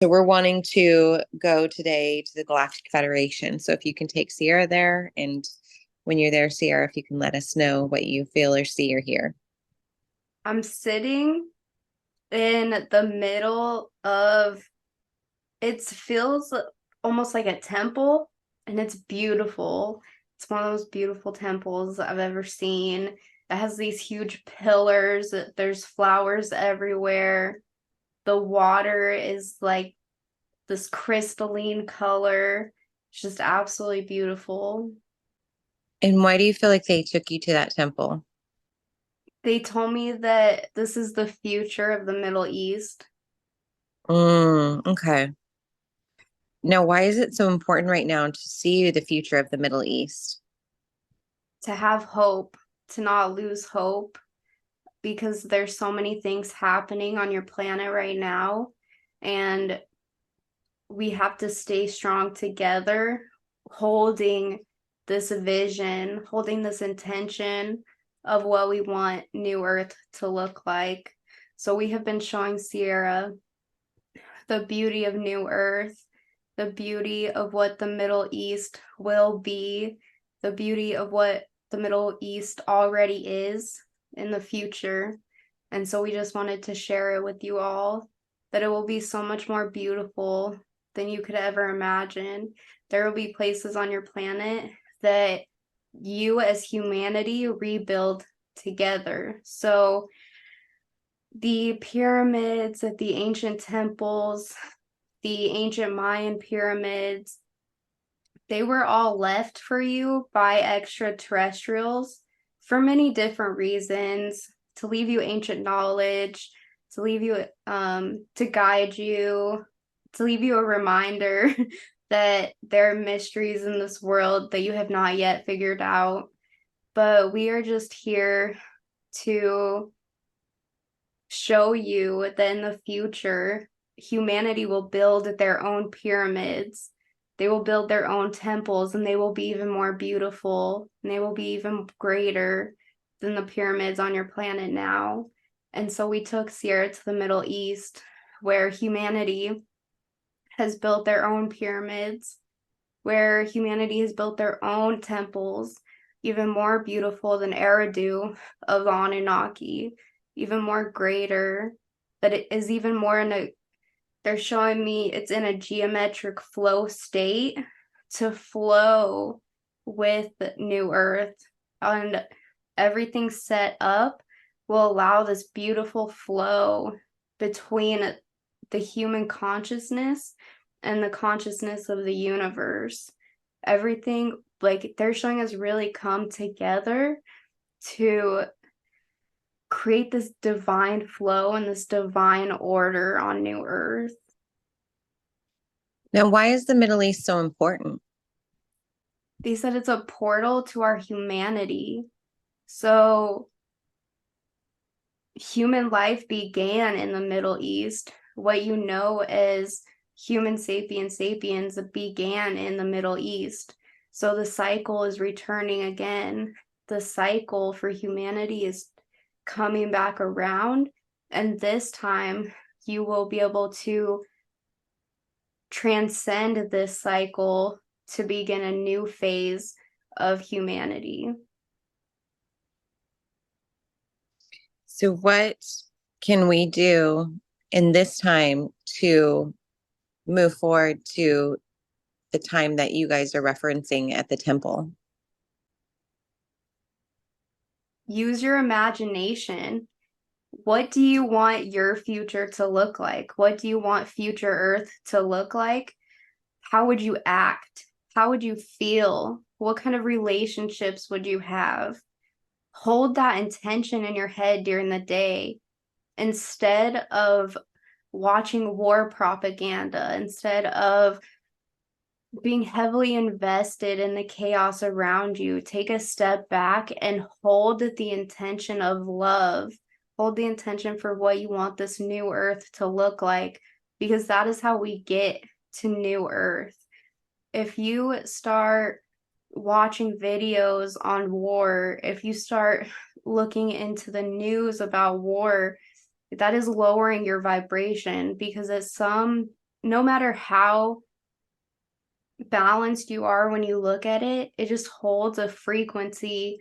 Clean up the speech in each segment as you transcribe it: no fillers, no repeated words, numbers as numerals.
So we're wanting to go today to the Galactic Federation. So if you can take Ceirra there, and when you're there, Ceirra, if you can let us know what you feel or see or hear. I'm sitting in the middle of it feels almost like a temple, and it's beautiful. It's one of those beautiful temples I've ever seen. It has these huge pillars. There's flowers everywhere. The water is like this crystalline color. It's just absolutely beautiful. And why do you feel like they took you to that temple? They told me that this is the future of the Middle East. Okay. Now, why is it so important right now to see the future of the Middle East? To have hope, to not lose hope, because there's so many things happening on your planet right now, and we have to stay strong together, holding this vision, holding this intention of what we want New Earth to look like. So we have been showing Ceirra the beauty of New Earth, the beauty of what the Middle East will be, the beauty of what the Middle East already is in the future. And so we just wanted to share it with you all, that it will be so much more beautiful than you could ever imagine. There will be places on your planet that you as humanity rebuild together. So the pyramids, the ancient temples, the ancient Mayan pyramids, they were all left for you by extraterrestrials for many different reasons, to leave you ancient knowledge, to leave you to guide you, to leave you a reminder that there are mysteries in this world that you have not yet figured out. But we are just here to show you that in the future, humanity will build their own pyramids. They will build their own temples, and they will be even more beautiful, and they will be even greater than the pyramids on your planet now. And so we took Ceirra to the Middle East, where humanity has built their own pyramids, where humanity has built their own temples, even more beautiful than Eridu of Anunnaki, even more greater, that it is even more in a, they're showing me it's in a geometric flow state to flow with New Earth. And everything set up will allow this beautiful flow between the human consciousness and the consciousness of the universe. Everything, like they're showing us, really come together to create this divine flow and this divine order on New Earth. Now, why is the Middle East so important? They said it's a portal to our humanity. So human life began in the Middle East. What you know as human sapiens began in the Middle East. So the cycle is returning again. The cycle for humanity is coming back around. And this time you will be able to transcend this cycle to begin a new phase of humanity. So, what can we do in this time to move forward to the time that you guys are referencing at the temple? Use your imagination. What do you want your future to look like? What do you want future Earth to look like? How would you act? How would you feel? What kind of relationships would you have? Hold that intention in your head during the day instead of watching war propaganda, instead of being heavily invested in the chaos around you. Take a step back and hold the intention of love. Hold the intention for what you want this new earth to look like, because that is how we get to new earth. If you start watching videos on war, if you start looking into the news about war, that is lowering your vibration, because at some no matter how balanced you are when you look at it, it just holds a frequency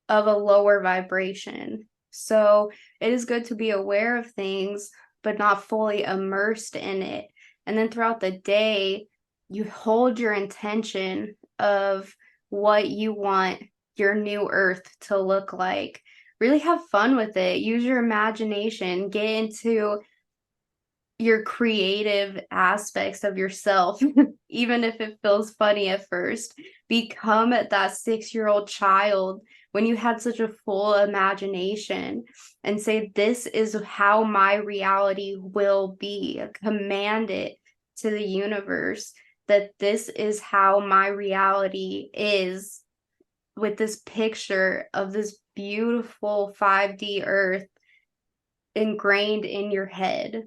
of a lower vibration. So it is good to be aware of things, but not fully immersed in it. And then throughout the day, you hold your intention of what you want your new earth to look like. Really have fun with it. Use your imagination, get into your creative aspects of yourself, even if it feels funny at first. Become that 6-year-old child when you had such a full imagination and say, this is how my reality will be. Command it to the universe that this is how my reality is, with this picture of this beautiful 5D earth ingrained in your head.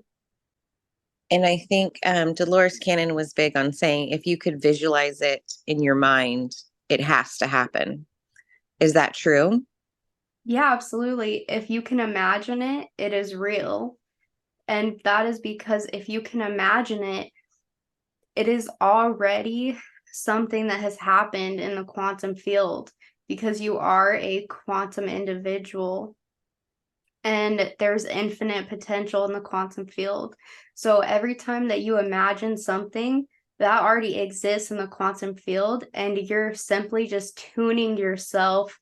And I think Dolores Cannon was big on saying if you could visualize it in your mind, it has to happen. Is that true? Yeah, absolutely. If you can imagine it, it is real. And that is because if you can imagine it, it is already something that has happened in the quantum field because you are a quantum individual and there's infinite potential in the quantum field. So every time that you imagine something, that already exists in the quantum field, and you're simply just tuning yourself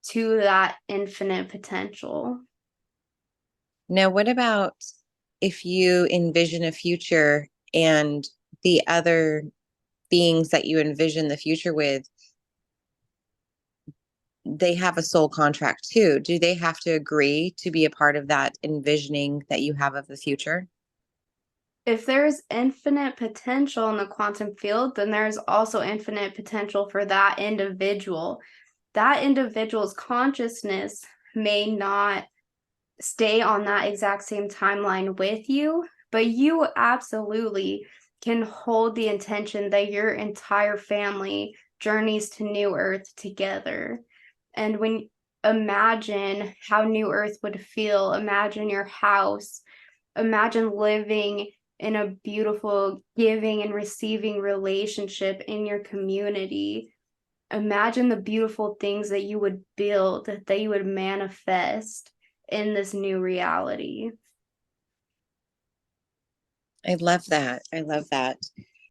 to that infinite potential. Now, what about if you envision a future and the other beings that you envision the future with, they have a soul contract too? Do they have to agree to be a part of that envisioning that you have of the future? If there's infinite potential in the quantum field, then there's also infinite potential for that individual. That individual's consciousness may not stay on that exact same timeline with you, but you absolutely can hold the intention that your entire family journeys to New Earth together. And when imagine how New Earth would feel, imagine your house, imagine living in a beautiful giving and receiving relationship in your community. Imagine the beautiful things that you would build, that you would manifest in this new reality. I love that. I love that.